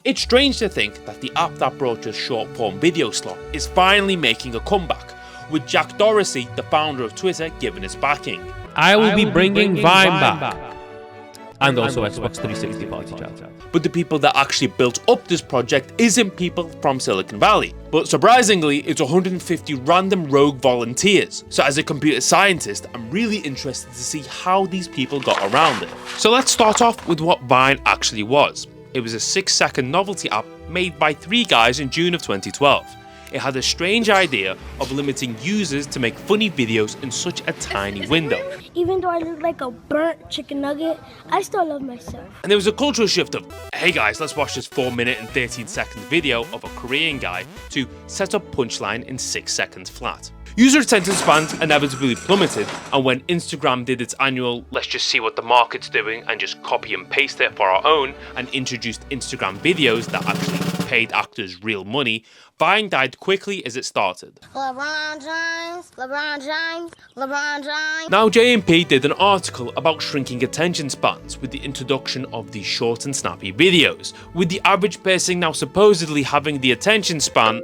It's strange to think that the app that brought us short-form video slot is finally making a comeback, with Jack Dorsey, the founder of Twitter, giving its backing. I will be bringing Vine back. And also Xbox 360 party chat. But the people that actually built up this project isn't people from Silicon Valley. But surprisingly, it's 150 random rogue volunteers. So as a computer scientist, I'm really interested to see how these people got around it. So let's start off with what Vine actually was. It was a 6-second novelty app made by 3 guys in June of 2012. It had a strange idea of limiting users to make funny videos in such a tiny window. Even though I look like a burnt chicken nugget, I still love myself. And there was a cultural shift of, hey guys, let's watch this 4-minute and 13-second video of a Korean guy, to set up punchline in 6 seconds flat. User attention spans inevitably plummeted, and when Instagram did its annual let's just see what the market's doing and just copy and paste it for our own and introduced Instagram videos that actually paid actors real money, Vine died quickly as it started. LeBron James, LeBron James, LeBron James. Now JMP did an article about shrinking attention spans with the introduction of these short and snappy videos, with the average person now supposedly having the attention span...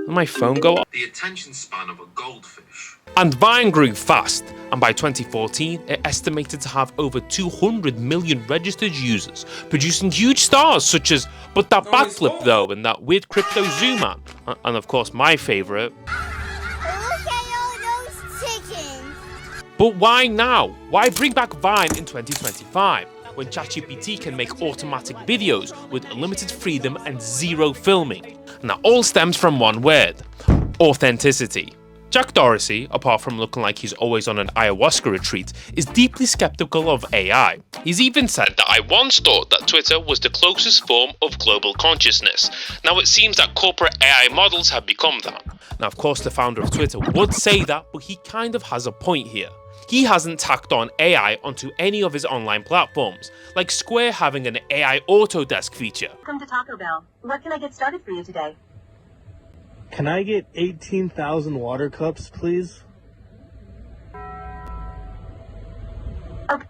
My phone go off. The attention span of a goldfish. And Vine grew fast, and by 2014, it estimated to have over 200 million registered users, producing huge stars such as But That Backflip Though, and that weird crypto zoo man, and of course my favourite. Look at all those chickens. But why now? Why bring back Vine in 2025? When ChatGPT can make automatic videos with unlimited freedom and zero filming. And that all stems from one word: authenticity. Jack Dorsey, apart from looking like he's always on an ayahuasca retreat, is deeply skeptical of AI. He's even said that I once thought that Twitter was the closest form of global consciousness. Now it seems that corporate AI models have become that. Now of course the founder of Twitter would say that, but he kind of has a point here. He hasn't tacked on AI onto any of his online platforms, like Square having an AI Autodesk feature. Welcome to Taco Bell. What can I get started for you today? Can I get 18,000 water cups, please? Okay.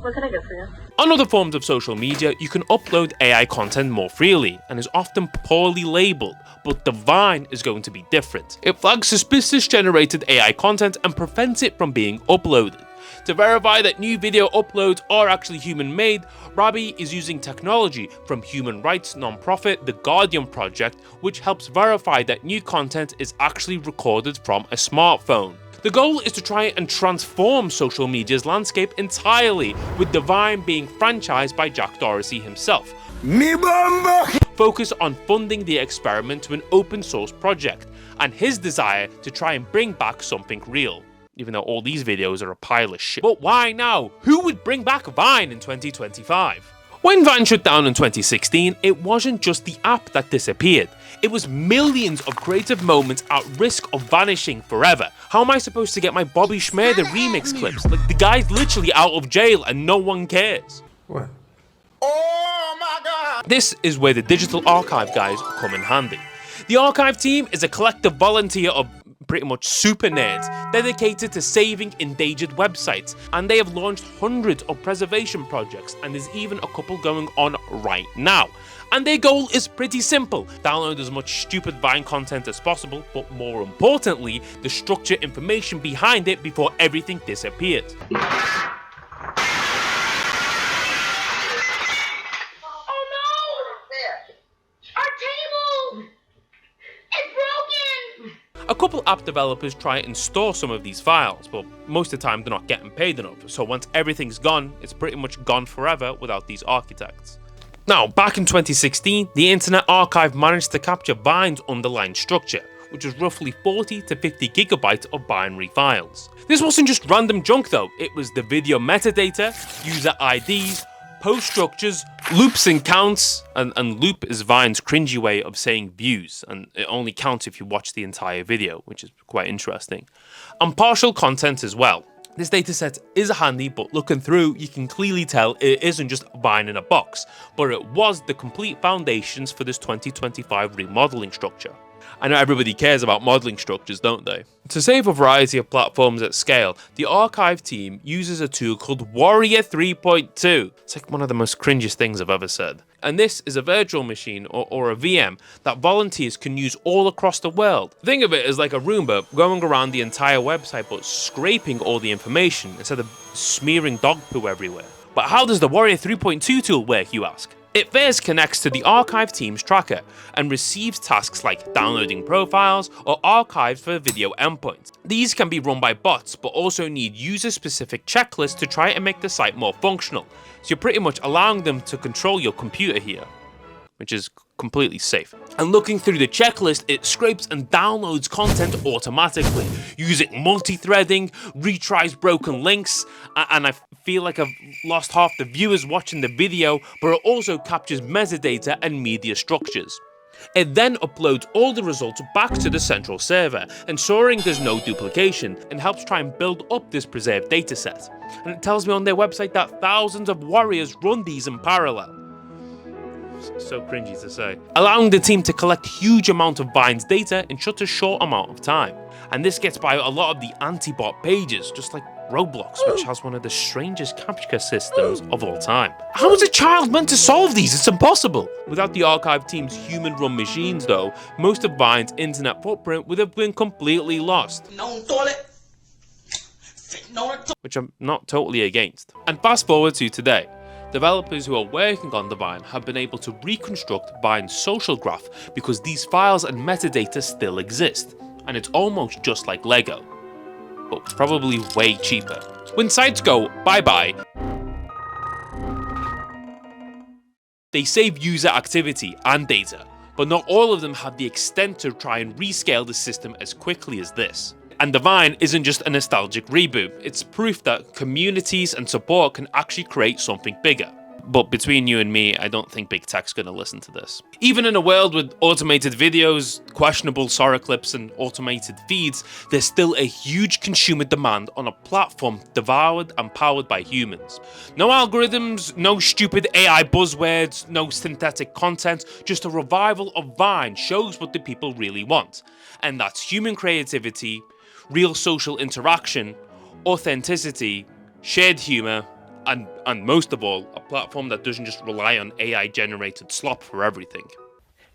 What can I get for you? On other forms of social media, you can upload AI content more freely and is often poorly labeled, but the Vine is going to be different. It flags suspicious generated AI content and prevents it from being uploaded. To verify that new video uploads are actually human-made, Robbie is using technology from human rights non-profit The Guardian Project, which helps verify that new content is actually recorded from a smartphone. The goal is to try and transform social media's landscape entirely, with the Vine being franchised by Jack Dorsey himself. Focus on funding the experiment to an open source project, and his desire to try and bring back something real. Even though all these videos are a pile of shit. But why now? Who would bring back Vine in 2025? When Vine shut down in 2016, it wasn't just the app that disappeared. It was millions of creative moments at risk of vanishing forever. How am I supposed to get my Bobby Schmurda remix clips? Like, the guy's literally out of jail and no one cares. What? Oh my god! This is where the digital archive guys come in handy. The archive team is a collective volunteer of pretty much super nerds dedicated to saving endangered websites, and they have launched hundreds of preservation projects, and there's even a couple going on right now. And their goal is pretty simple: download as much stupid Vine content as possible, but more importantly, the structured information behind it before everything disappears. A couple app developers try and store some of these files, but most of the time they're not getting paid enough, so once everything's gone, it's pretty much gone forever without these architects. Now, back in 2016, the Internet Archive managed to capture Vine's underlying structure, which was roughly 40 to 50 gigabytes of binary files. This wasn't just random junk though, it was the video metadata, user IDs, post structures, loops and counts, and loop is Vine's cringy way of saying views, and it only counts if you watch the entire video, which is quite interesting, and partial content as well. This dataset is handy, but looking through, you can clearly tell it isn't just Vine in a box, but it was the complete foundations for this 2025 remodeling structure. I know everybody cares about modeling structures, don't they? To save a variety of platforms at scale, the archive team uses a tool called Warrior 3.2. It's like one of the most cringiest things I've ever said. And this is a virtual machine or a VM that volunteers can use all across the world. Think of it as like a Roomba going around the entire website but scraping all the information instead of smearing dog poo everywhere. But how does the Warrior 3.2 tool work, you ask? It first connects to the archive team's tracker and receives tasks like downloading profiles or archives for video endpoints. These can be run by bots, but also need user-specific checklists to try and make the site more functional. So you're pretty much allowing them to control your computer here, which is completely safe. And looking through the checklist, it scrapes and downloads content automatically, using multi-threading, retries broken links, and I feel like I've lost half the viewers watching the video, but it also captures metadata and media structures. It then uploads all the results back to the central server, ensuring there's no duplication, and helps try and build up this preserved dataset. And it tells me on their website that thousands of warriors run these in parallel. So cringy to say. Allowing the team to collect huge amount of Vine's data in such a short amount of time. And this gets by a lot of the anti-bot pages, just like Roblox, which has one of the strangest captcha systems of all time. How is a child meant to solve these? It's impossible! Without the archive team's human-run machines though, most of Vine's internet footprint would have been completely lost. Which I'm not totally against. And fast forward to today. Developers who are working on the Vine have been able to reconstruct Vine's social graph because these files and metadata still exist, and it's almost just like Lego, but probably way cheaper. When sites go bye-bye, they save user activity and data, but not all of them have the extent to try and rescale the system as quickly as this. And the Vine isn't just a nostalgic reboot, it's proof that communities and support can actually create something bigger. But between you and me, I don't think big tech's gonna listen to this. Even in a world with automated videos, questionable Sora clips and automated feeds, there's still a huge consumer demand on a platform devoured and powered by humans. No algorithms, no stupid AI buzzwords, no synthetic content, just a revival of Vine shows what the people really want. And that's human creativity, real social interaction, authenticity, shared humor, and most of all, a platform that doesn't just rely on AI-generated slop for everything.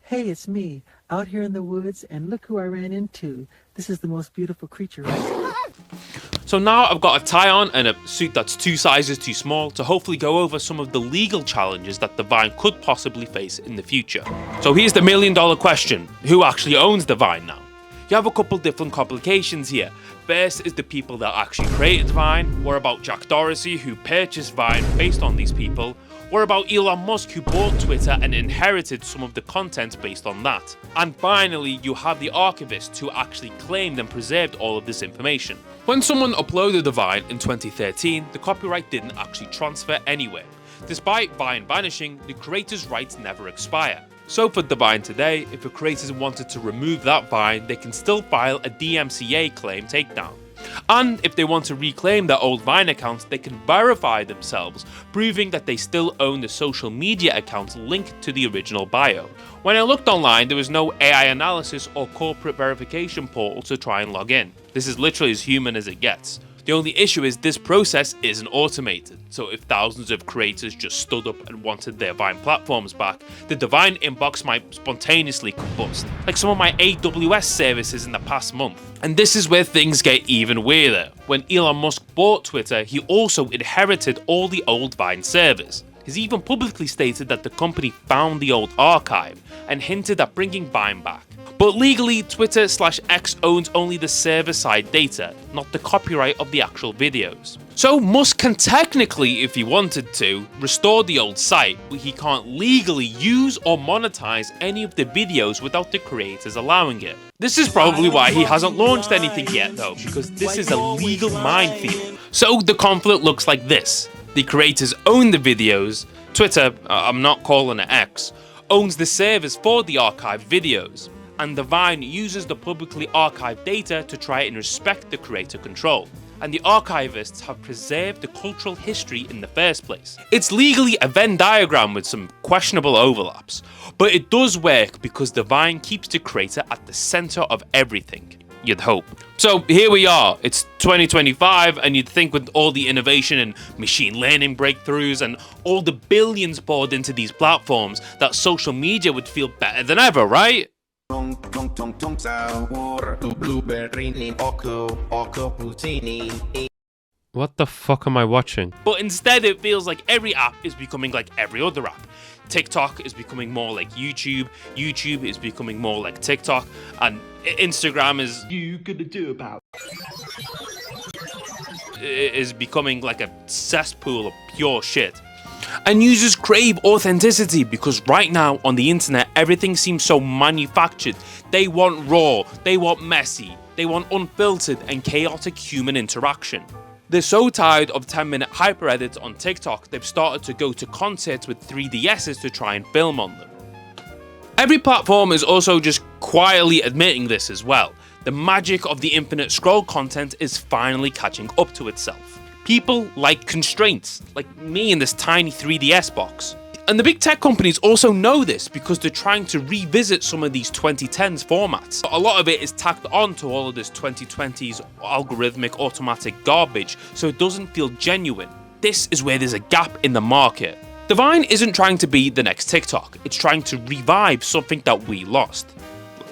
Hey, it's me, out here in the woods, and look who I ran into. This is the most beautiful creature, right? So now I've got a tie-on and a suit that's 2 sizes too small to hopefully go over some of the legal challenges that the Vine could possibly face in the future. So here's the million-dollar question. Who actually owns the Vine now? You have a couple different complications here. First is the people that actually created Vine. What about Jack Dorsey, who purchased Vine based on these people? What about Elon Musk, who bought Twitter and inherited some of the content based on that? And finally, you have the archivists who actually claimed and preserved all of this information. When someone uploaded the Vine in 2013, the copyright didn't actually transfer anywhere. Despite Vine vanishing, the creator's rights never expire. So for the Vine today, if a creator wanted to remove that Vine, they can still file a DMCA claim takedown. And if they want to reclaim their old Vine accounts, they can verify themselves, proving that they still own the social media accounts linked to the original bio. When I looked online, there was no AI analysis or corporate verification portal to try and log in. This is literally as human as it gets. The only issue is this process isn't automated, so if thousands of creators just stood up and wanted their Vine platforms back, the Vine inbox might spontaneously combust, like some of my AWS services in the past month. And this is where things get even weirder. When Elon Musk bought Twitter, he also inherited all the old Vine servers. He's even publicly stated that the company found the old archive and hinted at bringing Vine back. But legally, Twitter/X owns only the server-side data, not the copyright of the actual videos. So Musk can technically, if he wanted to, restore the old site, but he can't legally use or monetize any of the videos without the creators allowing it. This is probably why he hasn't launched anything yet though, because this is a legal minefield. So the conflict looks like this. The creators own the videos, Twitter, I'm not calling it X, owns the servers for the archived videos, and the Vine uses the publicly archived data to try and respect the creator control. and the archivists have preserved the cultural history in the first place. It's legally a Venn diagram with some questionable overlaps, but it does work because the Vine keeps the creator at the center of everything, you'd hope. So here we are, it's 2025, and you'd think with all the innovation and machine learning breakthroughs and all the billions poured into these platforms that social media would feel better than ever, right? What the fuck am I watching? But instead it feels like every app is becoming like every other app. TikTok is becoming more like YouTube, YouTube is becoming more like TikTok, and Instagram is becoming like a cesspool of pure shit. And users crave authenticity because right now on the internet everything seems so manufactured. They want raw, they want messy, they want unfiltered and chaotic human interaction. They're so tired of 10-minute hyper edits on TikTok, they've started to go to concerts with 3DSs to try and film on them. Every platform is also just quietly admitting this as well. The magic of the infinite scroll content is finally catching up to itself. People like constraints, like me in this tiny 3DS box. And the big tech companies also know this because they're trying to revisit some of these 2010s formats. But a lot of it is tacked on to all of this 2020s algorithmic automatic garbage, so it doesn't feel genuine. This is where there's a gap in the market. The Vine isn't trying to be the next TikTok, it's trying to revive something that we lost.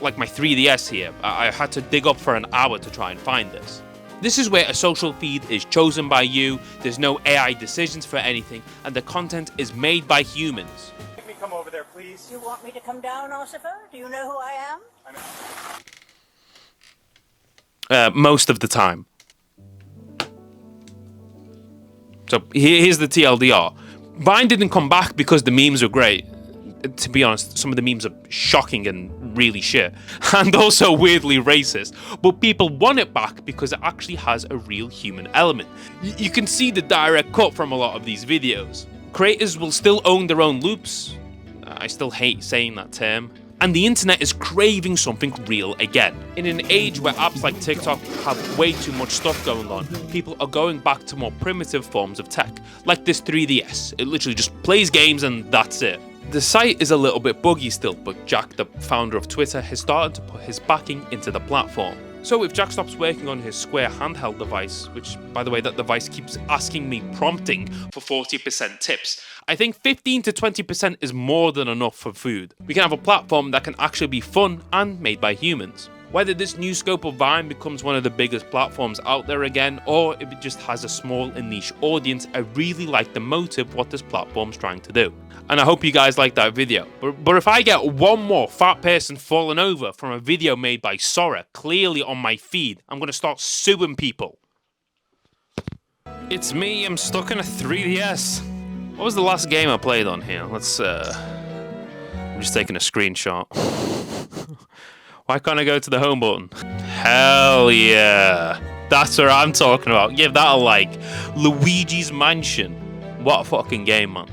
Like my 3DS here, I had to dig up for an hour to try and find this. This is where a social feed is chosen by you, there's no AI decisions for anything, and the content is made by humans. Let me come over there, please. You want me to come down, Ossifer? Do you know who I am? Most of the time. So here's the TLDR. Vine didn't come back because the memes were great. To be honest, some of the memes are shocking and really shit, and also weirdly racist, but people want it back because it actually has a real human element. You can see the direct cut from a lot of these videos. Creators will still own their own loops. I still hate saying that term. And the internet is craving something real again. In an age where apps like TikTok have way too much stuff going on, people are going back to more primitive forms of tech, like this 3DS. It literally just plays games and that's it. The site is a little bit buggy still, but Jack, the founder of Twitter, has started to put his backing into the platform. So if Jack stops working on his Square handheld device, which, by the way, that device keeps asking me prompting for 40% tips, I think 15 to 20% is more than enough for food. We can have a platform that can actually be fun and made by humans. Whether this new scope of Vine becomes one of the biggest platforms out there again, or if it just has a small and niche audience, I really like the motive what this platform's trying to do. And I hope you guys like that video. But if I get one more fat person falling over from a video made by Sora clearly on my feed, I'm going to start suing people. It's me, I'm stuck in a 3DS. What was the last game I played on here? I'm just taking a screenshot. Why can't I go to the home button? Hell yeah. That's what I'm talking about. Give that a like. Luigi's Mansion. What a fucking game, man.